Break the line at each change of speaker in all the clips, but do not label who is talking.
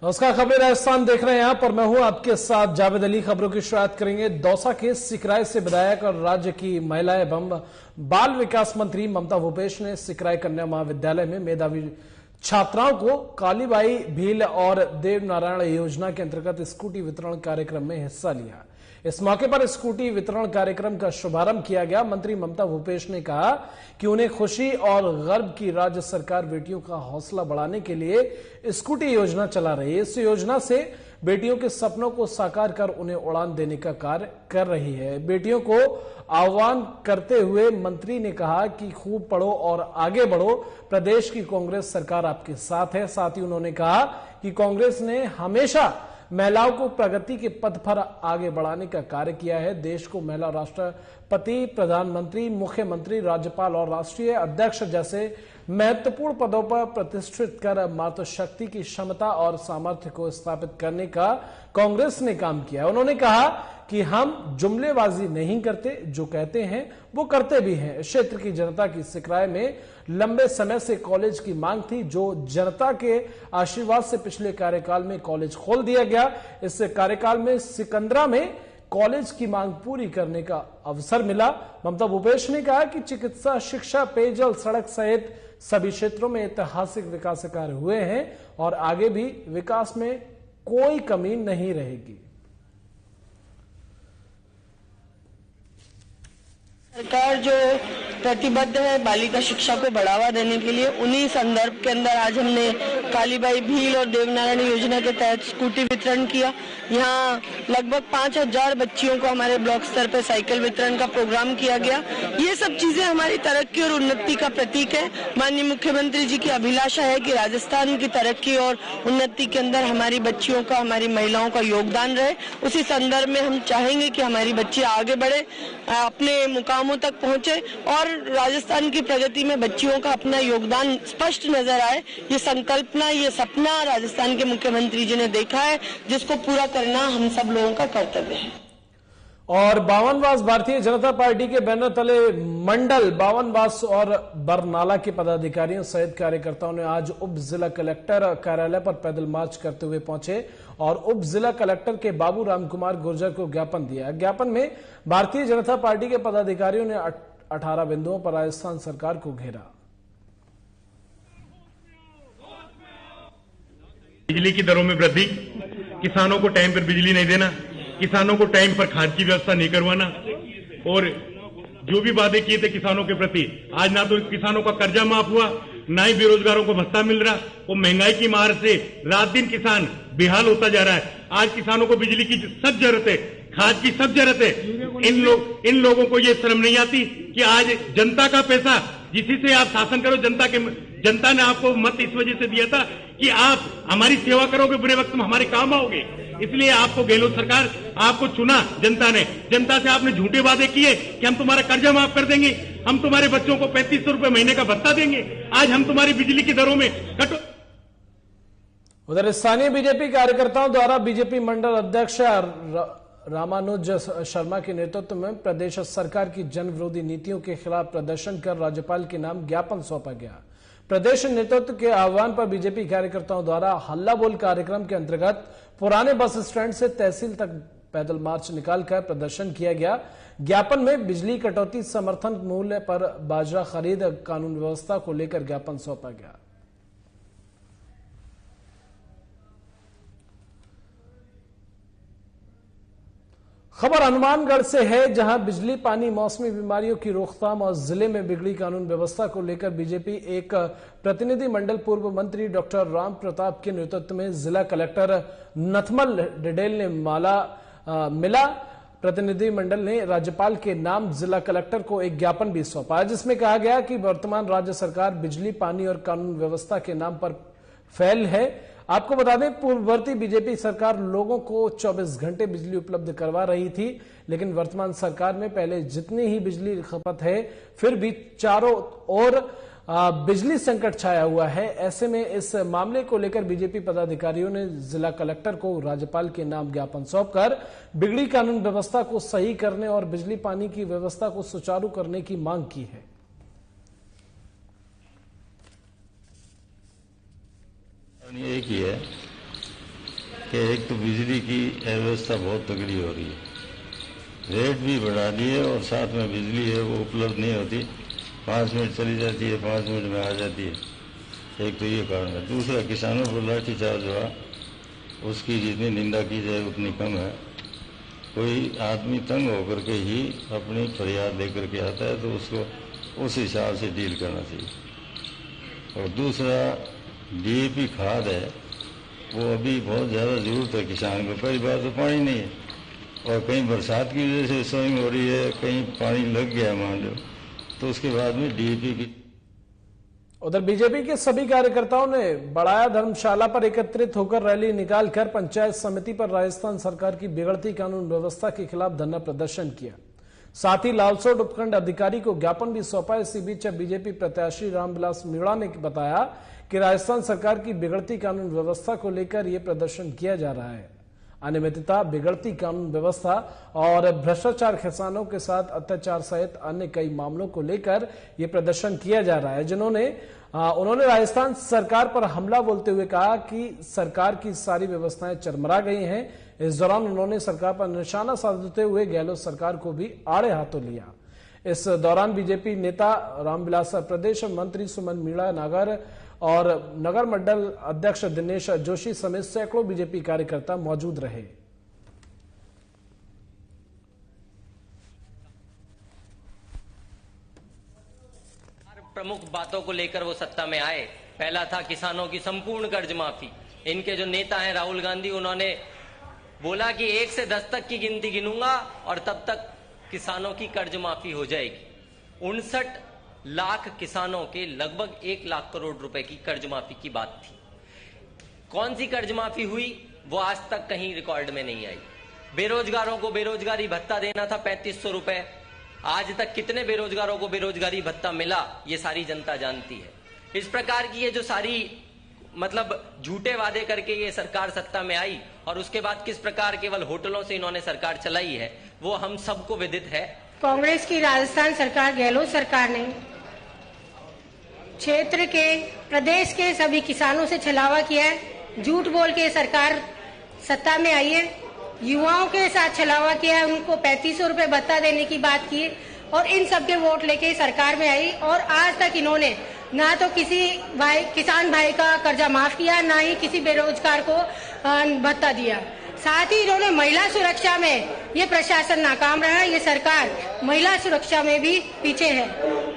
नमस्कार, खबरें राजस्थान देख रहे हैं। यहां पर मैं हूं आपके साथ जावेद अली। खबरों की शुरुआत करेंगे दौसा के सिकराय से। विधायक और राज्य की महिला एवं बाल विकास मंत्री ममता भूपेश ने सिकराय कन्या महाविद्यालय में मेधावी छात्राओं को कालीबाई भील और देवनारायण योजना के अंतर्गत स्कूटी वितरण कार्यक्रम में हिस्सा लिया। इस मौके पर स्कूटी वितरण कार्यक्रम का शुभारंभ किया गया। मंत्री ममता भूपेश ने कहा कि उन्हें खुशी और गर्व की राज्य सरकार बेटियों का हौसला बढ़ाने के लिए स्कूटी योजना चला रही है। इस योजना से बेटियों के सपनों को साकार कर उन्हें उड़ान देने का कार्य कर रही है। बेटियों को आह्वान करते हुए मंत्री ने कहा कि खूब पढ़ो और आगे बढ़ो, प्रदेश की कांग्रेस सरकार आपके साथ है। साथ ही उन्होंने कहा कि कांग्रेस ने हमेशा महिलाओं को प्रगति के पथ पर आगे बढ़ाने का कार्य किया है। देश को महिला राष्ट्रपति, प्रधानमंत्री, मुख्यमंत्री, राज्यपाल और राष्ट्रीय अध्यक्ष जैसे महत्वपूर्ण पदों पर प्रतिष्ठित कर मातृशक्ति की क्षमता और सामर्थ्य को स्थापित करने का कांग्रेस ने काम किया है। उन्होंने कहा कि हम जुमलेबाजी नहीं करते, जो कहते हैं वो करते भी हैं। क्षेत्र की जनता की सिकराय में लंबे समय से कॉलेज की मांग थी, जो जनता के आशीर्वाद से पिछले कार्यकाल में कॉलेज खोल दिया गया। इस कार्यकाल में सिकंदरा में कॉलेज की मांग पूरी करने का अवसर मिला। ममता भूपेश ने कहा कि चिकित्सा, शिक्षा, पेयजल, सड़क सहित सभी क्षेत्रों में ऐतिहासिक विकास कार्य हुए हैं और आगे भी विकास में कोई कमी नहीं रहेगी।
सरकार जो प्रतिबद्ध है बालिका शिक्षा को बढ़ावा देने के लिए, उन्हीं संदर्भ के अंदर आज हमने कालीबाई भील और देवनारायण योजना के तहत स्कूटी वितरण किया। यहाँ लगभग 5000 बच्चियों को हमारे ब्लॉक स्तर पर साइकिल वितरण का प्रोग्राम किया गया। ये सब चीजें हमारी तरक्की और उन्नति का प्रतीक है। माननीय मुख्यमंत्री जी की अभिलाषा है कि राजस्थान की तरक्की और उन्नति के अंदर हमारी बच्चियों का, हमारी महिलाओं का योगदान रहे। उसी संदर्भ में हम चाहेंगे कि हमारी बच्चियां आगे बढ़े, अपने मुकामों तक पहुंचे और राजस्थान की प्रगति में बच्चियों का अपना योगदान स्पष्ट नजर आए। ये संकल्पना, ये सपना राजस्थान के मुख्यमंत्री जी ने देखा है, जिसको पूरा करना हम सब लोगों का कर्तव्य है।
और बावनवास भारतीय जनता पार्टी के बैनर तले मंडल बावनवास और बरनाला के पदाधिकारियों सहित कार्यकर्ताओं ने आज उप जिला कलेक्टर कार्यालय पर पैदल मार्च करते हुए पहुंचे और उप जिला कलेक्टर के बाबू राम कुमार गुर्जर को ज्ञापन दिया। ज्ञापन में भारतीय जनता पार्टी के पदाधिकारियों ने 18 बिंदुओं पर राजस्थान सरकार को घेरा।
बिजली की दरों में वृद्धि, किसानों को टाइम पर बिजली नहीं देना, किसानों को टाइम पर खाद की व्यवस्था नहीं करवाना और जो भी वादे किए थे किसानों के प्रति, आज ना तो किसानों का कर्जा माफ हुआ, ना ही बेरोजगारों को भत्ता मिल रहा। वो महंगाई की मार से रात दिन किसान बेहाल होता जा रहा है। आज किसानों को बिजली की सब जरूरत है, खाद की सब जरूरत है। इन लोगों को ये शर्म नहीं आती कि आज जनता का पैसा, जिसी से आप शासन करो, जनता ने आपको मत इस वजह से दिया था कि आप हमारी सेवा करोगे, बुरे वक्त में हमारे काम आओगे। इसलिए आपको गहलोत सरकार, आपको चुना जनता ने। जनता से आपने झूठे वादे किए कि हम तुम्हारा कर्जा माफ कर देंगे, हम तुम्हारे बच्चों को 3500 रुपए महीने का भत्ता देंगे, आज हम तुम्हारी बिजली की दरों में कटो।
उधर स्थानीय बीजेपी कार्यकर्ताओं द्वारा बीजेपी मंडल अध्यक्ष रामानुज शर्मा के नेतृत्व में प्रदेश सरकार की जन विरोधी नीतियों के खिलाफ प्रदर्शन कर राज्यपाल के नाम ज्ञापन सौंपा गया। प्रदेश नेतृत्व के आह्वान पर बीजेपी कार्यकर्ताओं द्वारा हल्ला बोल कार्यक्रम के अंतर्गत पुराने बस स्टैंड से तहसील तक पैदल मार्च निकालकर प्रदर्शन किया गया। ज्ञापन में बिजली कटौती, समर्थन मूल्य पर बाजरा खरीद, कानून व्यवस्था को लेकर ज्ञापन सौंपा गया। खबर हनुमानगढ़ से है, जहां बिजली, पानी, मौसमी बीमारियों की रोकथाम और जिले में बिगड़ी कानून व्यवस्था को लेकर बीजेपी एक प्रतिनिधि मंडल पूर्व मंत्री डॉक्टर राम प्रताप के नेतृत्व में जिला कलेक्टर नथमल डिडेल ने मिला। प्रतिनिधि मंडल ने राज्यपाल के नाम जिला कलेक्टर को एक ज्ञापन भी सौंपा, जिसमें कहा गया कि वर्तमान राज्य सरकार बिजली, पानी और कानून व्यवस्था के नाम पर फेल है। आपको बता दें, पूर्ववर्ती बीजेपी सरकार लोगों को 24 घंटे बिजली उपलब्ध करवा रही थी, लेकिन वर्तमान सरकार में पहले जितनी ही बिजली खपत है, फिर भी चारों ओर बिजली संकट छाया हुआ है। ऐसे में इस मामले को लेकर बीजेपी पदाधिकारियों ने जिला कलेक्टर को राज्यपाल के नाम ज्ञापन सौंपकर बिगड़ी कानून व्यवस्था को सही करने और बिजली पानी की व्यवस्था को सुचारू करने की मांग की है।
एक ही है कि एक तो बिजली की अव्यवस्था बहुत तगड़ी हो रही है, रेट भी बढ़ा दिए और साथ में बिजली है वो उपलब्ध नहीं होती, 5 मिनट चली जाती है, 5 मिनट में आ जाती है। एक तो ये कारण है। दूसरा, किसानों पर लाठीचार्ज हुआ, उसकी जितनी निंदा की जाए उतनी कम है। कोई आदमी तंग होकर के ही अपनी फरियाद लेकर के आता है तो उसको उस हिसाब से डील करना चाहिए। और दूसरा, डीएपी खाद है वो अभी बहुत ज़्यादा ज़रूरत है किसान को। पहली बात तो पानी नहीं है, और कहीं बरसात की वजह से सोइंग हो रही है, कहीं पानी लग गया मान लो, तो उसके बाद में डीएपी की।
उधर बीजेपी के सभी कार्यकर्ताओं ने बड़ाया धर्मशाला पर एकत्रित होकर रैली निकालकर पंचायत समिति पर राजस्थान सरकार की बिगड़ती कानून व्यवस्था के खिलाफ धरना प्रदर्शन किया। साथ ही लालसोट उपखंड अधिकारी को ज्ञापन भी सौंपा। इसी बीच बीजेपी प्रत्याशी रामविलास मीणा ने बताया कि राजस्थान सरकार की बिगड़ती कानून व्यवस्था को लेकर यह प्रदर्शन किया जा रहा है। अनियमितता, बिगड़ती कानून व्यवस्था और भ्रष्टाचार, किसानों के साथ अत्याचार सहित अन्य कई मामलों को लेकर यह प्रदर्शन किया जा रहा है। उन्होंने राजस्थान सरकार पर हमला बोलते हुए कहा कि सरकार की सारी व्यवस्थाएं चरमरा गई हैं। इस दौरान उन्होंने सरकार पर निशाना साधते हुए गहलोत सरकार को भी आड़े हाथों लिया। इस दौरान बीजेपी नेता रामविलास, प्रदेश मंत्री सुमन मीणा नागर और नगर मंडल अध्यक्ष दिनेश जोशी समेत सैकड़ों बीजेपी कार्यकर्ता मौजूद रहे।
प्रमुख बातों को लेकर वो सत्ता में आए। पहला था किसानों की संपूर्ण कर्ज माफी। इनके जो नेता हैं राहुल गांधी, उन्होंने बोला कि 1 से 10 तक की गिनती गिनूंगा और तब तक किसानों की कर्ज माफी हो जाएगी। 59 लाख किसानों के लगभग 1 लाख करोड़ रुपए की कर्ज माफी की बात थी। कौन सी कर्ज माफी हुई वो आज तक कहीं रिकॉर्ड में नहीं आई। बेरोजगारों को बेरोजगारी भत्ता देना था 3500 रुपए। आज तक कितने बेरोजगारों को बेरोजगारी भत्ता मिला ये सारी जनता जानती है। इस प्रकार की ये जो सारी झूठे वादे करके ये सरकार सत्ता में आई और उसके बाद किस प्रकार केवल होटलों से इन्होंने सरकार चलाई है वो हम सबको विदित है।
कांग्रेस की राजस्थान सरकार, गहलोत सरकार ने क्षेत्र के, प्रदेश के सभी किसानों से छलावा किया है। झूठ बोल के सरकार सत्ता में आई है। युवाओं के साथ छलावा किया है, उनको 3500 रुपए भत्ता देने की बात की और इन सबके वोट लेके सरकार में आई। और आज तक इन्होंने ना तो किसी किसान भाई का कर्जा माफ किया, ना ही किसी बेरोजगार को भत्ता दिया। साथ ही इन्होंने महिला सुरक्षा में ये प्रशासन नाकाम रहा। ये सरकार महिला सुरक्षा में भी पीछे है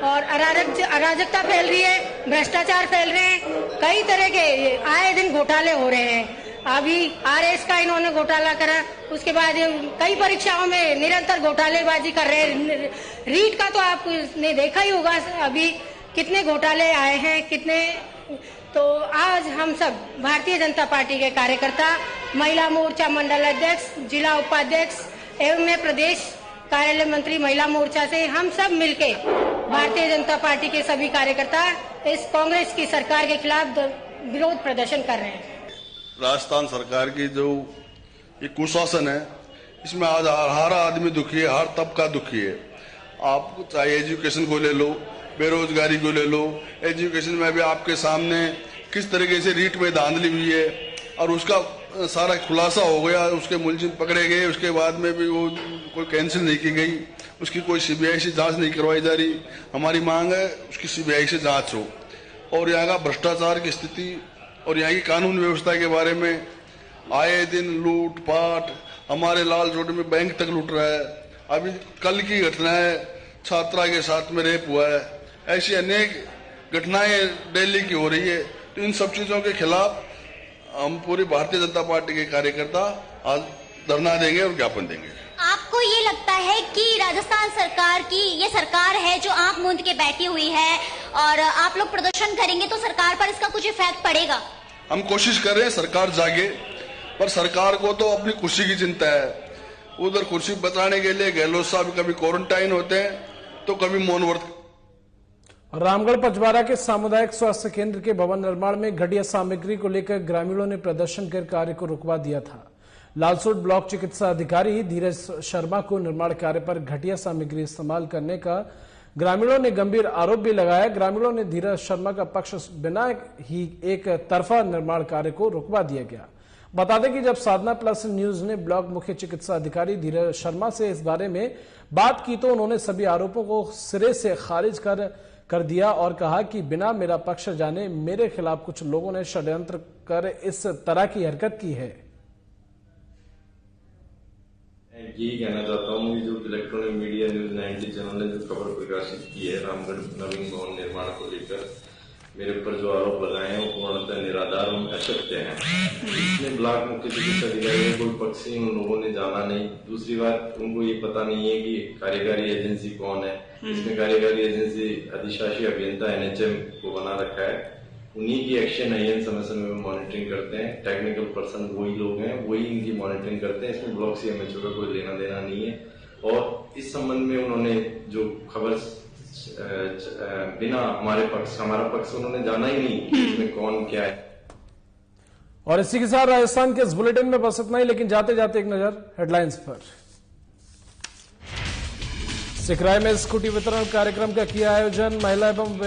और अराजकता फैल रही है, भ्रष्टाचार फैल रहे हैं, कई तरह के आए दिन घोटाले हो रहे हैं। अभी आरएस का इन्होंने घोटाला करा, उसके बाद कई परीक्षाओं में निरंतर घोटालेबाजी कर रहे हैं। रीट का तो आपने देखा ही होगा अभी कितने घोटाले आए हैं, कितने। तो आज हम सब भारतीय जनता पार्टी के कार्यकर्ता, महिला मोर्चा मंडल अध्यक्ष, जिला उपाध्यक्ष एवं प्रदेश कार्यालय मंत्री महिला मोर्चा से हम सब मिलके भारतीय जनता पार्टी के सभी कार्यकर्ता इस कांग्रेस की सरकार के खिलाफ विरोध प्रदर्शन कर रहे हैं।
राजस्थान सरकार की जो ये कुशासन है, इसमें आज हर आदमी दुखी है, हर तबका दुखी है। आप चाहे एजुकेशन को ले लो, बेरोजगारी को ले लो। एजुकेशन में भी आपके सामने किस तरीके से रीट में धांधली हुई है और उसका सारा खुलासा हो गया। उसके मुलजिम पकड़े गए, उसके बाद में भी वो कोई कैंसिल नहीं की गई, उसकी कोई सीबीआई से जांच नहीं करवाई जा रही। हमारी मांग है उसकी सीबीआई से जांच हो। और यहाँ का भ्रष्टाचार की स्थिति और यहाँ की कानून व्यवस्था के बारे में आए दिन लूट पाट, हमारे लाल रोड में बैंक तक लूट रहा है। अभी कल की घटना है, छात्रा के साथ में रेप हुआ है। ऐसी अनेक घटनाएं दिल्ली की हो रही है। तो इन सब चीजों के खिलाफ हम पूरी भारतीय जनता पार्टी के कार्यकर्ता आज धरना देंगे और ज्ञापन देंगे।
आपको ये लगता है कि राजस्थान सरकार की ये सरकार है जो आंख मूंद के बैठी हुई है और आप लोग प्रदर्शन करेंगे तो सरकार पर इसका कुछ इफेक्ट पड़ेगा?
हम कोशिश कर रहे हैं सरकार जागे, पर सरकार को तो अपनी खुशी की चिंता है। उधर खुशी बताने के लिए गहलोत साहब कभी क्वारंटाइन होते हैं तो कभी मौन व्रत।
रामगढ़ पचवारा के सामुदायिक स्वास्थ्य केंद्र के भवन निर्माण में घटिया सामग्री को लेकर ग्रामीणों ने प्रदर्शन कर कार्य को रुकवा दिया था। लालसोट ब्लॉक चिकित्सा अधिकारी धीरज शर्मा को निर्माण कार्य पर घटिया सामग्री इस्तेमाल करने का ग्रामीणों ने गंभीर आरोप भी लगाया। ग्रामीणों ने धीरज शर्मा का पक्ष बिना ही एक तरफा निर्माण कार्य को रुकवा दिया गया। बता दें कि जब साधना प्लस न्यूज ने ब्लॉक मुख्य चिकित्सा अधिकारी धीरज शर्मा से इस बारे में बात की तो उन्होंने सभी आरोपों को सिरे से खारिज कर दिया और कहा कि बिना मेरा पक्ष जाने मेरे खिलाफ कुछ लोगों ने षड्यंत्र कर इस तरह की हरकत की है।
यही कहना चाहता हूँ कि जो इलेक्ट्रॉनिक मीडिया न्यूज 90 चैनल ने जो खबर प्रकाशित की है रामगढ़ नवीन भवन निर्माण को लेकर मेरे ऊपर जो आरोप लगाए हैं वो पूर्णतः निराधार और असत्य हैं। इसमें ब्लॉक मुख्य चिकित्सा अधिकारी कोई पक्षी उन लोगों ने जाना नहीं। दूसरी बात, उनको ये पता नहीं है कि कार्यकारी एजेंसी कौन है। इसमें कार्यकारी एजेंसी अधिशासी अभियंता NHM को बना रखा है, उन्हीं की एक्शन है, समय समय में मॉनिटरिंग करते हैं। टेक्निकल पर्सन वही लोग हैं, वही इनकी मॉनिटरिंग करते हैं। इसमें ब्लॉक CMHO का कोई लेना देना नहीं है। और इस संबंध में उन्होंने जो खबर बिना हमारा पक्ष उन्होंने जाना ही नहीं कि इसमें कौन क्या है।
और इसी के साथ राजस्थान के इस बुलेटिन में बस इतना ही, लेकिन जाते जाते एक नजर हेडलाइंस पर। सिकराय में स्कूटी वितरण कार्यक्रम का किया आयोजन, महिला एवं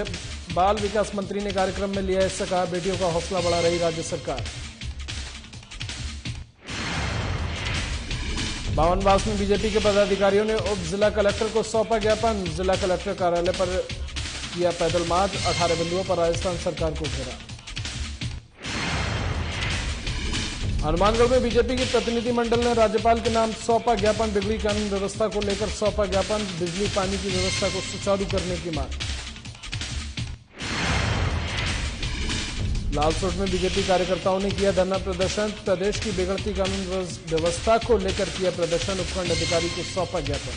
बाल विकास मंत्री ने कार्यक्रम में लिया हिस्सा, कहा बेटियों का हौसला बढ़ा रही राज्य सरकार। बावनवास में बीजेपी के पदाधिकारियों ने उप जिला कलेक्टर को सौंपा ज्ञापन, जिला कलेक्टर कार्यालय पर किया पैदल मार्च, 18 बिंदुओं पर राजस्थान सरकार को घेरा। हनुमानगढ़ में बीजेपी के प्रतिनिधि मंडल ने राज्यपाल के नाम सौंपा ज्ञापन, बिगड़ी कानून व्यवस्था को लेकर सौंपा ज्ञापन, बिजली पानी की व्यवस्था को सुचारू करने की मांग। लालसोट में बीजेपी कार्यकर्ताओं ने किया धरना प्रदर्शन, प्रदेश की बिगड़ती कानून व्यवस्था को लेकर किया प्रदर्शन, उपखंड अधिकारी को सौंपा ज्ञापन।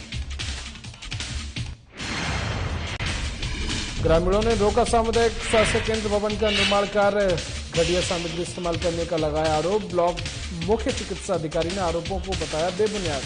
ग्रामीणों ने रोका सामुदायिक स्वास्थ्य केंद्र भवन का निर्माण कार्य, घटिया सामग्री इस्तेमाल करने का लगाया आरोप, ब्लॉक मुख्य चिकित्सा अधिकारी ने आरोपों को बताया बेबुनियाद।